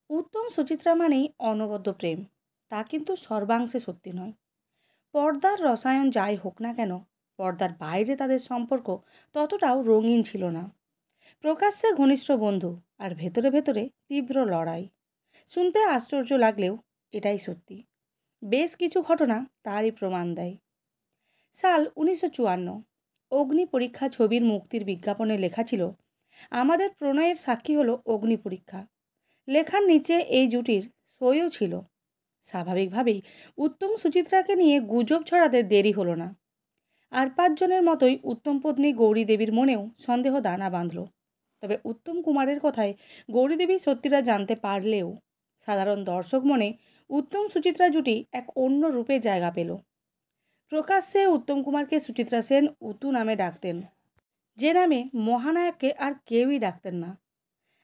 উত্তম সুচিত্রা মানেই অনবদ্য প্রেম, তা কিন্তু সর্বাংশে সত্যি নয়। পর্দার রসায়ন যাই হোক না কেন, পর্দার বাইরে তাদের সম্পর্ক ততটাও রঙিন ছিল না। প্রকাশ্যে ঘনিষ্ঠ বন্ধু, আর ভেতরে ভেতরে তীব্র লড়াই। শুনতে আশ্চর্য লাগলেও এটাই সত্যি। বেশ কিছু ঘটনা তারই প্রমাণ দেয়। সাল 1954। অগ্নি পরীক্ষা ছবির মুক্তির বিজ্ঞাপনে লেখা ছিল, আমাদের প্রণয়ের সাক্ষী হলো অগ্নি পরীক্ষা। লেখার নিচে এই জুটির সইও ছিল। স্বাভাবিকভাবেই উত্তম সুচিত্রাকে নিয়ে গুজব ছড়াতে দেরি হলো না। আর 5 জনের মতোই উত্তম পত্নী গৌরী দেবীর মনেও সন্দেহ দানা বাঁধল। তবে উত্তম কুমারের কথায় গৌরী দেবী সত্যিটা জানতে পারলেও সাধারণ দর্শক মনে উত্তম সুচিত্রা জুটি এক অন্য রূপে জায়গা পেল। প্রকাশ্যে উত্তম কুমারকে সুচিত্রা সেন উতু নামে ডাকতেন, যে নামে মহানায়ককে আর কেউই ডাকতেন না।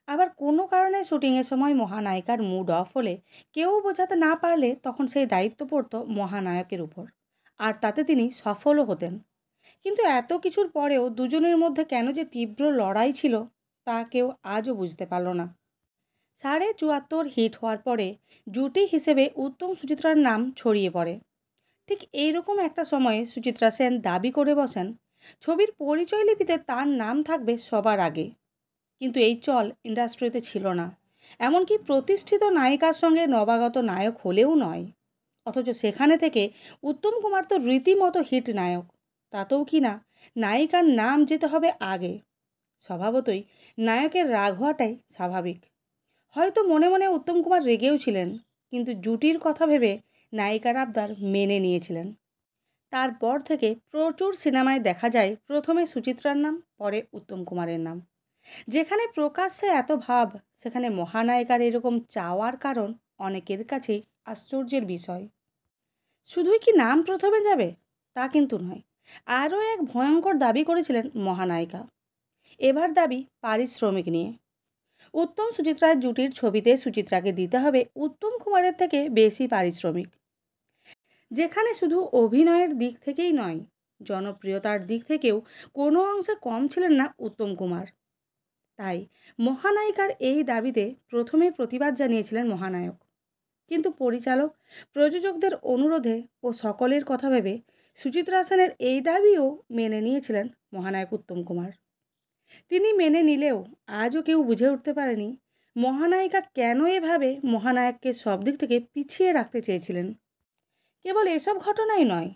আবার কোনো কারণে শুটিংয়ের সময় মহানায়িকার মুড অফ হলে, কেউ বোঝাতে না পারলে তখন সেই দায়িত্ব পড়তো মহানায়কের উপর, আর তাতে তিনি সফলও হতেন। কিন্তু এত কিছুর পরেও দুজনের মধ্যে কেন যে তীব্র লড়াই ছিল, তা কেউ আজও বুঝতে পারল না। 74.5 হিট হওয়ার পরে জুটি হিসেবে উত্তম সুচিত্রার নাম ছড়িয়ে পড়ে। ঠিক এইরকম একটা সময়ে সুচিত্রা সেন দাবি করে বসেন, ছবির পরিচয় লিপিতে তার নাম থাকবে সবার আগে। কিন্তু এই চল ইন্ডাস্ট্রিতে ছিল না, এমনকি প্রতিষ্ঠিত নায়িকার সঙ্গে নবাগত নায়ক হলেও নয়। অথচ সেখানে থেকে উত্তম কুমার তো রীতিমতো হিট নায়ক, তাতেও কি না নায়িকার নাম যেতে হবে আগে। স্বভাবতই নায়কের রাগ হওয়াটাই স্বাভাবিক। হয়তো মনে মনে উত্তম কুমার রেগেও ছিলেন, কিন্তু জুটির কথা ভেবে নায়িকার আবদার মেনে নিয়েছিলেন। তারপর থেকে প্রচুর সিনেমায় দেখা যায় প্রথমে সুচিত্রার নাম, পরে উত্তম কুমারের নাম। যেখানে প্রকাশ্যে এত ভাব, সেখানে মহানায়িকার এরকম চাওয়ার কারণ অনেকের কাছেই আশ্চর্যের বিষয়। শুধুই কি নাম প্রথমে যাবে তা কিন্তু নয়, আরও এক ভয়ঙ্কর দাবি করেছিলেন মহানায়িকা। এবার দাবি পারিশ্রমিক নিয়ে। উত্তম সুচিত্রার জুটির ছবিতে সুচিত্রাকে দিতে হবে উত্তম কুমারের থেকে বেশি পারিশ্রমিক। যেখানে শুধু অভিনয়ের দিক থেকেই নয়, জনপ্রিয়তার দিক থেকেও কোনো অংশে কম ছিলেন না উত্তম কুমার। তাই মহানায়িকার এই দাবিতে প্রথমে প্রতিবাদ জানিয়েছিলেন মহানায়ক। কিন্তু পরিচালক, প্রযোজকদের অনুরোধে ও সকলের কথা ভেবে সুচিত্রা সেনের এই দাবিও মেনে নিয়েছিলেন মহানায়ক উত্তম কুমার। তিনি মেনে নিলেও আজও কেউ বুঝে উঠতে পারেনি মহানায়িকা কেন এভাবে মহানায়ককে সব দিক থেকে পিছিয়ে রাখতে চেয়েছিলেন। কেবল এসব ঘটনাই নয়,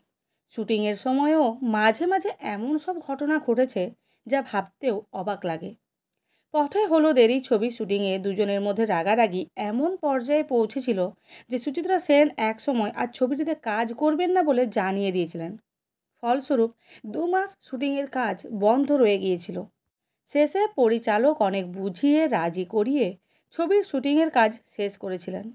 শুটিংয়ের সময়ও মাঝে মাঝে এমন সব ঘটনা ঘটেছে যা ভাবতেও অবাক লাগে। পথে হলো দেরি ছবি শুটিংয়ে দুজনের মধ্যে রাগারাগি এমন পর্যায়ে পৌঁছেছিল যে সুচিত্রা সেন এক সময় আর ছবিটিতে কাজ করবেন না বলে জানিয়ে দিয়েছিলেন। ফলস্বরূপ 2 মাস শুটিংয়ের কাজ বন্ধ রয়ে গিয়েছিল। শেষে পরিচালক অনেক বুঝিয়ে রাজি করিয়ে ছবির শুটিংয়ের কাজ শেষ করেছিলেন।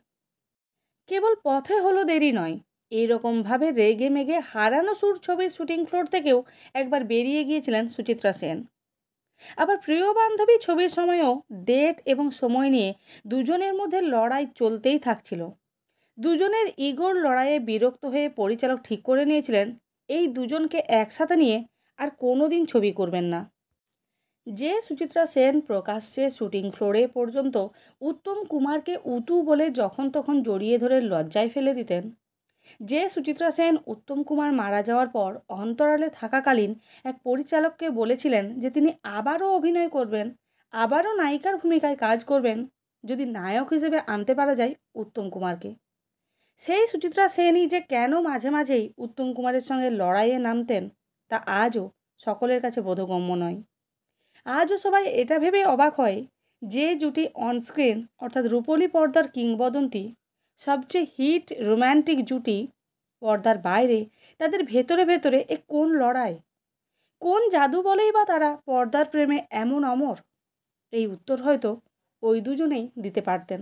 কেবল পথে হলো দেরি নয়, এইরকমভাবে রেগে মেগে হারানো সুর ছবির শুটিং ফ্লোর থেকেও একবার বেরিয়ে গিয়েছিলেন সুচিত্রা সেন। আবার প্রিয় বান্ধবী ছবির সময়ও ডেট এবং সময় নিয়ে দুজনের মধ্যে লড়াই চলতেই থাকছিল। দুজনের ইগোর লড়াইয়ে বিরক্ত হয়ে পরিচালক ঠিক করে নিয়েছিলেন এই দুজনকে একসাথে নিয়ে আর কোনো দিন ছবি করবেন না। যে সুচিত্রা সেন প্রকাশ্যে শুটিং ফ্লোরে পর্যন্ত উত্তম কুমারকে উতু বলে যখন তখন জড়িয়ে ধরে লজ্জায় ফেলে দিতেন, যে সুচিত্রা সেন উত্তম কুমার মারা যাওয়ার পর অন্তরালে থাকাকালীন এক পরিচালককে বলেছিলেন যে তিনি আবারও অভিনয় করবেন, আবারও নায়িকার ভূমিকায় কাজ করবেন যদি নায়ক হিসেবে আনতে পারা যায় উত্তম কুমারকে, সেই সুচিত্রা সেনই যে কেন মাঝে মাঝেই উত্তম কুমারের সঙ্গে লড়াইয়ে নামতেন, তা আজও সকলের কাছে বোধগম্য নয়। আজও সবাই এটা ভেবে অবাক হয় যে জুটি অনস্ক্রিন অর্থাৎ রূপলী পর্দার কিংবদন্তি, সবচেয়ে হিট রোম্যান্টিক জুটি, পর্দার বাইরে তাদের ভেতরে ভেতরে এ কোন লড়াই, কোন জাদু বলেই বা তারা পর্দার প্রেমে এমন অমর? এই উত্তর হয়তো ওই দুজনেই দিতে পারতেন।